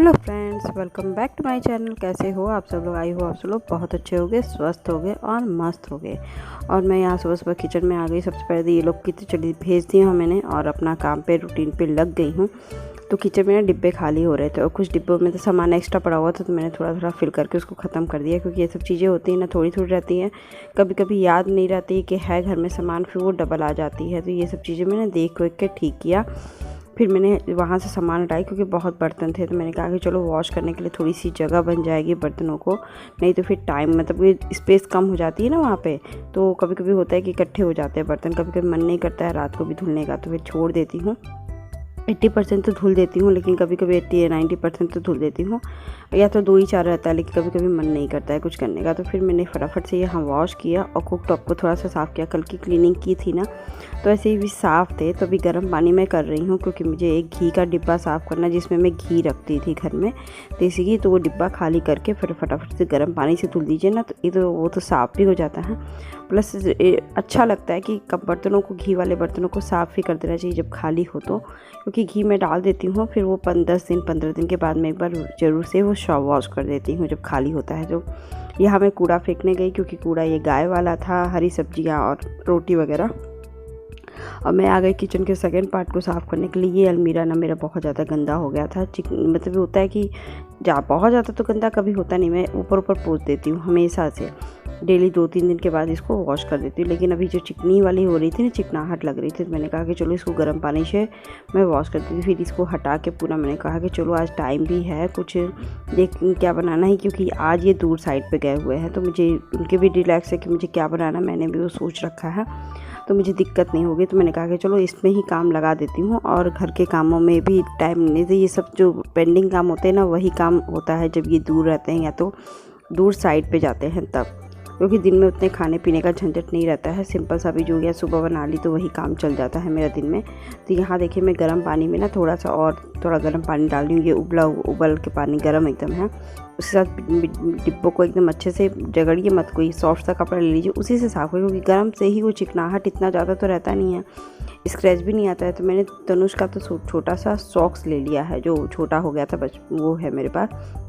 Hello friends, welcome back to my channel. कैसे हो आप सब लोग? आई हो आप सब लोग बहुत अच्छे हो गए, स्वस्थ हो गए और मस्त हो गए। और मैं यहाँ सुबह सुबह किचन में आ गई। सबसे पहले तो ये लोग की तो चली भेज दी हूँ मैंने और अपना काम पे रूटीन पे लग गई हूँ। तो किचन में ना डिब्बे खाली हो रहे थे और कुछ डिब्बों में तो सामान एक्स्ट्रा पड़ा हुआ था, तो मैंने थोड़ा थोड़ा फिल करके उसको ख़त्म कर दिया, क्योंकि ये सब चीज़ें होती हैं ना, थोड़ी थोड़ी रहती हैं, कभी कभी याद नहीं रहती कि है घर में सामान, फिर वो डबल आ जाती है। तो ये सब चीज़ें मैंने देख वेख के ठीक किया। फिर मैंने वहाँ से सामान हटाई, क्योंकि बहुत बर्तन थे, तो मैंने कहा कि चलो वॉश करने के लिए थोड़ी सी जगह बन जाएगी बर्तनों को, नहीं तो फिर टाइम मतलब ये स्पेस कम हो जाती है ना वहाँ पे। तो कभी कभी होता है कि इकट्ठे हो जाते हैं बर्तन, कभी कभी मन नहीं करता है रात को भी धुलने का, तो फिर छोड़ देती हूँ। 80% तो धुल देती हूँ, लेकिन कभी कभी 80 या 90% तो धुल देती हूँ, या तो 2 ही 4 रहता है, लेकिन कभी कभी मन नहीं करता है कुछ करने का। तो फिर मैंने फटाफट से यहाँ वॉश किया और कुक टॉप को थोड़ा सा साफ़ किया। कल की क्लीनिंग की थी ना, तो ऐसे ही भी साफ़ थे, तो अभी गर्म पानी में कर रही हूँ, क्योंकि मुझे एक घी का डिब्बा साफ़ करना, जिसमें मैं घी रखती थी घर में देसी घी, तो वो डिब्बा खाली करके फिर फटाफट से गर्म पानी से धुल दीजिए ना, तो ये तो वो तो साफ़ भी हो जाता है। प्लस अच्छा लगता है कि कब बर्तनों को, घी वाले बर्तनों को साफ़ ही कर देना चाहिए जब खाली हो तो, क्योंकि घी में डाल देती हूँ, फिर वो 15 दिन के बाद मैं एक बार ज़रूर से वो वॉश कर देती हूँ जब खाली होता है। तो यहाँ मैं कूड़ा फेंकने गई, क्योंकि कूड़ा ये गाय वाला था, हरी सब्जियाँ और रोटी वगैरह। और मैं आ गई किचन के सेकंड पार्ट को साफ़ करने के लिए। ये अलमीरा ना मेरा बहुत ज़्यादा गंदा हो गया था। मतलब होता है कि बहुत ज़्यादा तो गंदा कभी होता नहीं, मैं ऊपर ऊपर पोंछ देती हूँ हमेशा से, डेली 2-3 दिन के बाद इसको वॉश कर देती हूँ। लेकिन अभी जो चिकनी वाली हो रही थी ना, चिकनाहट लग रही थी, तो मैंने कहा कि चलो इसको गर्म पानी से मैं वॉश करती थी। फिर इसको हटा के पूरा मैंने कहा कि चलो आज टाइम भी है, कुछ देख क्या बनाना है, क्योंकि आज ये दूर साइड पे गए हुए हैं, तो मुझे उनके भी रिलैक्स है कि मुझे क्या बनाना, मैंने भी वो सोच रखा है, तो मुझे दिक्कत नहीं होगी। तो मैंने कहा कि चलो इसमें ही काम लगा देती हूँ, और घर के कामों में भी टाइम नहीं दे। ये सब जो पेंडिंग काम होते हैं ना, वही काम होता है जब ये दूर रहते हैं या तो दूर साइड पे जाते हैं तब, क्योंकि दिन में उतने खाने पीने का झंझट नहीं रहता है। सिंपल सा भी जो गया सुबह बना ली तो वही काम चल जाता है मेरा दिन में। तो यहाँ देखिए मैं गर्म पानी में ना थोड़ा गर्म पानी डाल रही हूँ। ये उबल के पानी गर्म एकदम है, उसके साथ डिब्बों को एकदम अच्छे से रगड़िए मत, कोई सॉफ्ट सा कपड़ा ले लीजिए, उसी से साफ हो, क्योंकि गर्म से ही वो चिकनाहट इतना ज़्यादा तो रहता नहीं है, स्क्रैच भी नहीं आता है। तो मैंने तनुष का तो छोटा सा सॉक्स ले लिया है, जो छोटा हो गया था, वो है मेरे पास,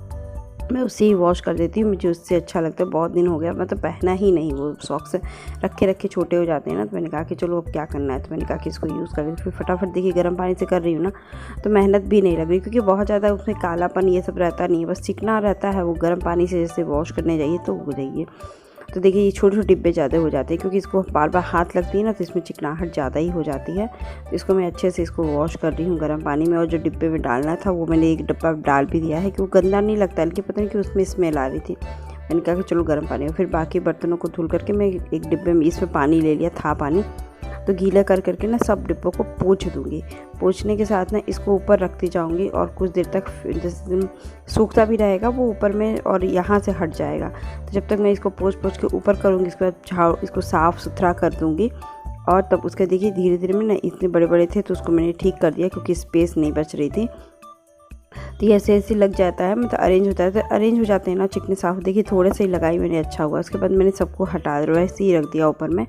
मैं उससे ही वॉश कर देती हूँ, मुझे उससे अच्छा लगता है। बहुत दिन हो गया मतलब पहना ही नहीं, वो सॉक्स रखे रखे छोटे हो जाते हैं ना, तो मैंने कहा कि चलो अब क्या करना है, तो मैंने कहा कि इसको यूज़ कर लेते। फिर फटाफट देखिए गर्म पानी से कर रही हूँ ना, तो मेहनत भी नहीं लग रही, क्योंकि बहुत ज़्यादा उसमें कालापन ये सब रहता नहीं है, बस चिकना रहता है। वो गर्म पानी से जैसे वॉश करने जाइए तो हो जाइए। तो देखिए ये छोटे छोटे डिब्बे ज़्यादा हो जाते हैं, क्योंकि इसको बार बार हाथ लगती है ना, तो इसमें चिकनाहट ज़्यादा ही हो जाती है। तो इसको मैं अच्छे से इसको वॉश कर रही हूँ गर्म पानी में। और जो डिब्बे में डालना था वो मैंने एक डिब्बा डाल भी दिया है, कि वो गंदा नहीं लगता, लेकिन पता नहीं कि उसमें स्मेल आ रही थी। मैंने कहा कि चलो गर्म पानी में, फिर बाकी बर्तनों को धुल करके मैं एक डिब्बे में इसमें पानी ले लिया था पानी, तो गीला कर करके ना सब डिब्बों को पोंछ दूँगी। पोंछने के साथ ना इसको ऊपर रखती जाऊँगी, और कुछ देर तक जैसे सूखता भी रहेगा वो ऊपर में, और यहाँ से हट जाएगा। तो जब तक मैं इसको पोंछ के ऊपर करूँगी, इसके बाद इसको साफ़ सुथरा कर दूँगी। और तब उसके देखिए धीरे धीरे में ना, इतने बड़े बड़े थे तो उसको मैंने ठीक कर दिया, क्योंकि स्पेस नहीं बच रही थी। तो ये ऐसे ऐसे लग जाता है, मतलब अरेंज होता है, तो अरेंज हो जाते हैं ना चिकने साफ़। देखिए थोड़े से ही लगाई मैंने, अच्छा हुआ। उसके बाद मैंने सबको हटा दिया, वैसे ही रख दिया ऊपर में,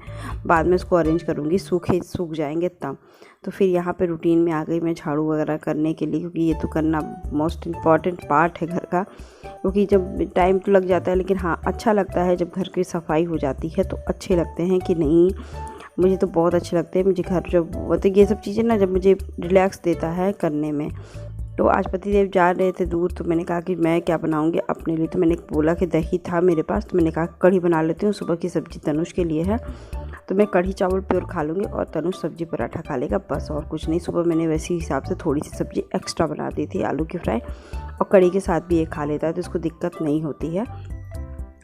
बाद में इसको अरेंज करूँगी, सूख जाएंगे तब। तो फिर यहाँ पे रूटीन में आ गई मैं झाड़ू वगैरह करने के लिए, क्योंकि ये तो करना मोस्ट इम्पॉर्टेंट पार्ट है घर का, क्योंकि जब टाइम तो लग जाता है, लेकिन हाँ अच्छा लगता है जब घर की सफाई हो जाती है, तो अच्छे लगते हैं कि नहीं। मुझे तो बहुत अच्छे लगते हैं, मुझे घर जब मतलब ये सब चीज़ें ना, जब मुझे रिलैक्स देता है करने में। तो आज पतिदेव जा रहे थे दूर, तो मैंने कहा कि मैं क्या बनाऊंगी अपने लिए, तो मैंने बोला कि दही था मेरे पास, तो मैंने कहा कढ़ी बना लेती हूँ, सुबह की सब्ज़ी तनुष के लिए है, तो मैं कढ़ी चावल प्योर खा लूँगी और तनुष सब्जी पराठा खा लेगा, बस और कुछ नहीं। सुबह मैंने वैसे हिसाब से थोड़ी सी सब्ज़ी एक्स्ट्रा बना दी थी, आलू की फ्राई, और कढ़ी के साथ भी ये खा लेता है, तो इसको दिक्कत नहीं होती है।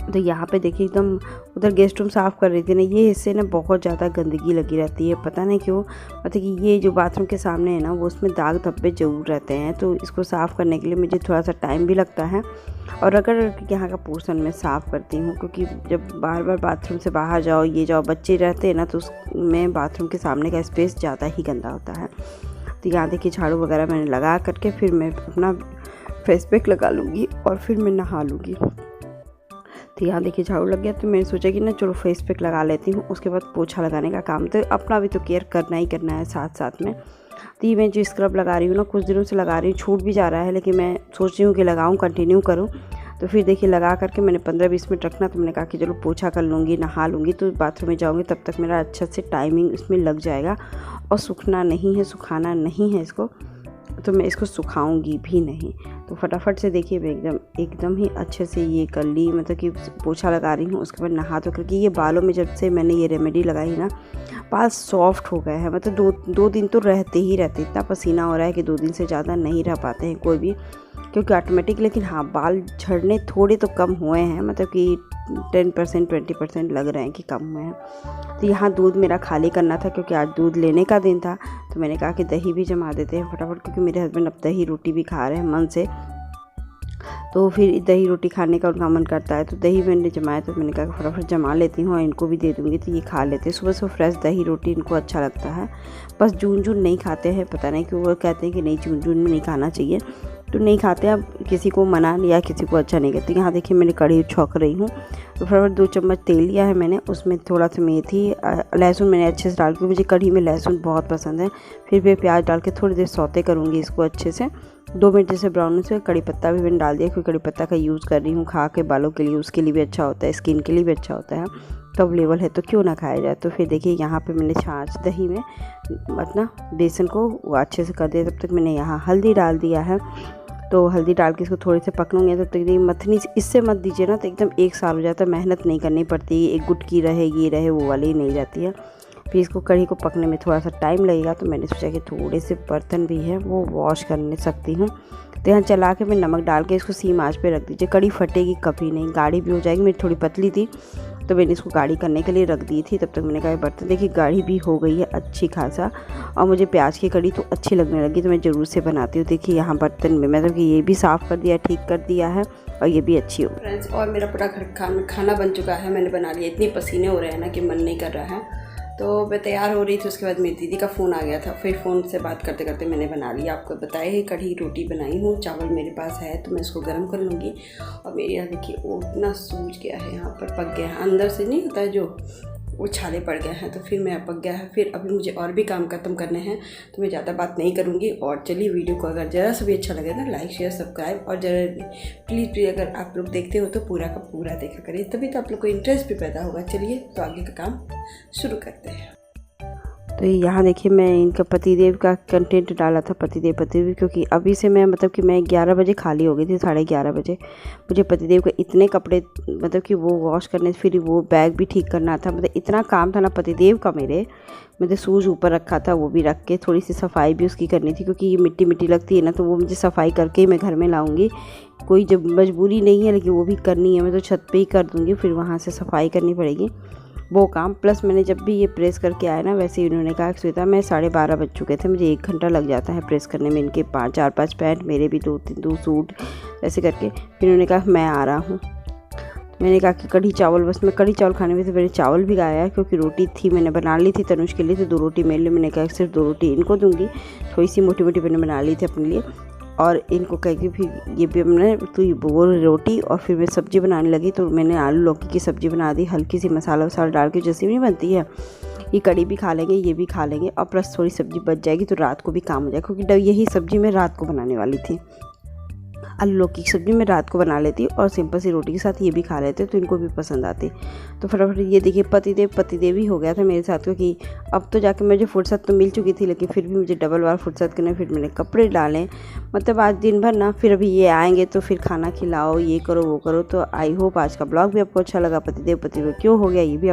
तो यहाँ पे देखिए एकदम उधर गेस्ट रूम साफ़ कर रही थी ना, ये हिस्से ना बहुत ज़्यादा गंदगी लगी रहती है, पता नहीं क्यों। मतलब कि ये जो बाथरूम के सामने है ना, वो उसमें दाग धब्बे ज़रूर रहते हैं, तो इसको साफ़ करने के लिए मुझे थोड़ा सा टाइम भी लगता है। और अगर यहाँ का पोर्शन मैं साफ़ करती हूँ, क्योंकि जब बार बार बाथरूम से बाहर जाओ, ये जाओ, बच्चे रहते हैं ना, तो उसमें बाथरूम के सामने का स्पेस ज़्यादा ही गंदा होता है। तो यहाँ देखिए झाड़ू वगैरह मैंने लगा करके फिर मैं अपना फेस पैक लगा लूँगी और फिर मैं नहा लूँगी। तो यहाँ देखिए झाड़ू लग गया, तो मैंने सोचा कि ना चलो फेस पैक लगा लेती हूँ, उसके बाद पोछा लगाने का काम, तो अपना भी तो केयर करना ही करना है साथ साथ में। तो ये मैं जो स्क्रब लगा रही हूँ ना, कुछ दिनों से लगा रही हूँ, छूट भी जा रहा है, लेकिन मैं सोच रही हूँ कि लगाऊँ, कंटिन्यू करूँ। तो फिर देखिए लगा करके मैंने 15-20 मिनट रखना, तो मैंने कहा कि चलो पोछा कर लूँगी, नहा लूँगी, तो बाथरूम में जाऊँगी, तब तक मेरा अच्छा से टाइमिंग इसमें लग जाएगा। और सूखना नहीं है, सुखाना नहीं है इसको, तो मैं इसको सुखाऊंगी भी नहीं। तो फटाफट से देखिए मैं एकदम ही अच्छे से ये कर ली, मतलब कि पोछा लगा रही हूँ। उसके बाद नहा तो करके ये बालों में जब से मैंने ये रेमेडी लगाई ना, बाल सॉफ्ट हो गए हैं। मतलब दो दिन तो रहते ही रहते, इतना पसीना हो रहा है कि 2 दिन से ज़्यादा नहीं रह पाते हैं कोई भी, क्योंकि ऑटोमेटिक। लेकिन हाँ, बाल झड़ने थोड़े तो कम हुए हैं, मतलब कि 10% 20% लग रहे हैं कि कम हुए हैं। तो यहाँ दूध मेरा खाली करना था, क्योंकि आज दूध लेने का दिन था। तो मैंने कहा कि दही भी जमा देते हैं फटाफट, क्योंकि मेरे हस्बैंड अब दही रोटी भी खा रहे हैं मन से। तो फिर दही रोटी खाने का उनका मन करता है, तो दही मैंने जमाया, तो मैंने कहा फटाफट जमा लेती हूँ और इनको भी दे दूँगी, तो ये खा लेते हैं। सुबह सुबह फ्रेश दही रोटी इनको अच्छा लगता है। बस जून नहीं खाते हैं, पता नहीं क्यों, वो कहते हैं कि नहीं जून में नहीं खाना चाहिए, तो नहीं खाते। अब किसी को मना या किसी को अच्छा नहीं करते। यहाँ देखिए मैंने कढ़ी छौंक रही हूँ, तो फटाफट 2 चम्मच तेल लिया है मैंने, उसमें थोड़ा सा मेथी, लहसुन मैंने अच्छे से डाल के, मुझे कढ़ी में लहसुन बहुत पसंद है। फिर मैं प्याज डाल के थोड़ी देर सौते करूँगी इसको अच्छे से, 2 मिनट जैसे ब्राउन से। कड़ी पत्ता भी मैंने डाल दिया, क्योंकि कड़ी पत्ता का यूज़ कर रही हूँ खा के बालों के लिए, उसके लिए भी अच्छा होता है, स्किन के लिए भी अच्छा होता है। तो अवेलेबल है तो क्यों ना खाया जाए। तो फिर देखिए यहाँ पे मैंने छाछ दही में अपना बेसन को वो अच्छे से कर दिया। तब तक मैंने यहाँ हल्दी डाल दिया है, तो हल्दी डाल के इसको थोड़े से पकड़ूंगी। तब तक मथनी इससे मत दीजिए ना, तो एकदम एक साल हो जाता है, मेहनत नहीं करनी पड़ती, एक गुटकी रहे ये रहे वो वाली नहीं रहती है। फिर इसको कढ़ी को पकने में थोड़ा सा टाइम लगेगा, तो मैंने सोचा कि थोड़े से बर्तन भी हैं वो वॉश करने सकती हूँ। तो यहाँ चला के मैं नमक डाल के इसको सीम आंच पे रख दीजिए। कढ़ी फटेगी कभी नहीं, गाढ़ी भी हो जाएगी। मेरी थोड़ी पतली थी, तो मैंने इसको गाढ़ी करने के लिए रख दी थी। तब तक मैंने कहा बर्तन देखिए गाढ़ी भी हो गई है अच्छी खासा, और मुझे प्याज की कढ़ी तो अच्छी लगने लगी, तो मैं ज़रूर से बनाती हूँ। देखिए यहाँ बर्तन में मतलब कि ये भी साफ़ कर दिया, ठीक कर दिया है, और ये भी अच्छी हो। फ्रेंड्स, और मेरा पूरा घर खाना बन चुका है, मैंने बना लिया। इतनी पसीने हो रहे हैं ना कि मन नहीं कर रहा है। तो मैं तैयार हो रही थी, उसके बाद मेरी दीदी का फ़ोन आ गया था। फिर फ़ोन से बात करते करते मैंने बना लिया। आपको बताया ही कढ़ी रोटी बनाई हूँ, चावल मेरे पास है, तो मैं इसको गर्म कर लूँगी। और मेरे यहाँ देखिए वो इतना सूज गया है, यहाँ पर पक गया है, अंदर से नहीं होता है जो, वो छाले पड़ गए हैं, तो फिर मेरा पक गया है। फिर अभी मुझे और भी काम खत्म करने हैं, तो मैं ज़्यादा बात नहीं करूँगी। और चलिए वीडियो को अगर ज़रा सा भी अच्छा लगे ना, लाइक शेयर सब्सक्राइब, और ज़रा प्लीज़ अगर आप लोग देखते हो तो पूरा का पूरा देखा करिए, तभी तो आप लोग को इंटरेस्ट भी पैदा होगा। चलिए तो आगे का काम शुरू करते हैं। तो यहाँ देखिए मैं इनका पतिदेव का कंटेंट डाला था, पतिदेव, क्योंकि अभी से मैं मतलब कि मैं 11 बजे खाली हो गई थी, 11:30 बजे। मुझे पतिदेव के इतने कपड़े मतलब कि वो वॉश करने, फिर वो बैग भी ठीक करना था, मतलब इतना काम था ना पतिदेव का मेरे। मैंने शूज़ ऊपर रखा था, वो भी रख के थोड़ी सी सफाई भी उसकी करनी थी, क्योंकि ये मिट्टी मिट्टी लगती है ना, तो वो मुझे सफाई करके ही मैं घर में लाऊंगी। कोई जब मजबूरी नहीं है, लेकिन वो भी करनी है, मैं तो छत पे ही कर दूँगी, फिर वहाँ से सफाई करनी पड़ेगी वो काम। प्लस मैंने जब भी ये प्रेस करके आया ना, वैसे ही उन्होंने कहा कि श्वेता मैं 12:30 बज चुके थे, मुझे 1 घंटा लग जाता है प्रेस करने में, इनके 4-5 पैंट, मेरे भी 2 सूट, ऐसे करके। फिर उन्होंने कहा मैं आ रहा हूँ। तो मैंने कहा कि कढ़ी चावल, बस मैं कढ़ी चावल खाने में से मैंने चावल भी गाया, क्योंकि रोटी थी मैंने बना ली थी तनुष के लिए, तो 2 रोटी मेरे लिए, मैंने कहा सिर्फ 2 रोटी इनको दूँगी, थोड़ी सी मोटी मोटी मैंने बना ली थी अपने लिए। और इनको कह के फिर ये भी हमने तो वो रोटी, और फिर मैं सब्ज़ी बनाने लगी। तो मैंने आलू लौकी की सब्ज़ी बना दी, हल्की सी मसाला वसाला डाल के, जैसी नहीं बनती है। ये कढ़ी भी खा लेंगे, ये भी खा लेंगे, और प्लस थोड़ी सब्ज़ी बच जाएगी, तो रात को भी काम हो जाएगा, क्योंकि यही सब्ज़ी मैं रात को बनाने वाली थी। आलू लौकी की सब्ज़ी मैं रात को बना लेती, और सिंपल सी रोटी के साथ ये भी खा लेते, तो इनको भी पसंद आती। तो फटाफट ये देखिए पतिदेव ही हो गया था मेरे साथ, क्योंकि अब तो जाके मुझे फुर्सत तो मिल चुकी थी, लेकिन फिर भी मुझे डबल बार फुर्सत करने, फिर मैंने कपड़े डाले, मतलब आज दिन भर ना। फिर अभी ये आएंगे तो फिर खाना खिलाओ, ये करो वो करो। तो आई होप आज का ब्लॉग भी आपको अच्छा लगा। पतिदेव क्यों हो गया ये भी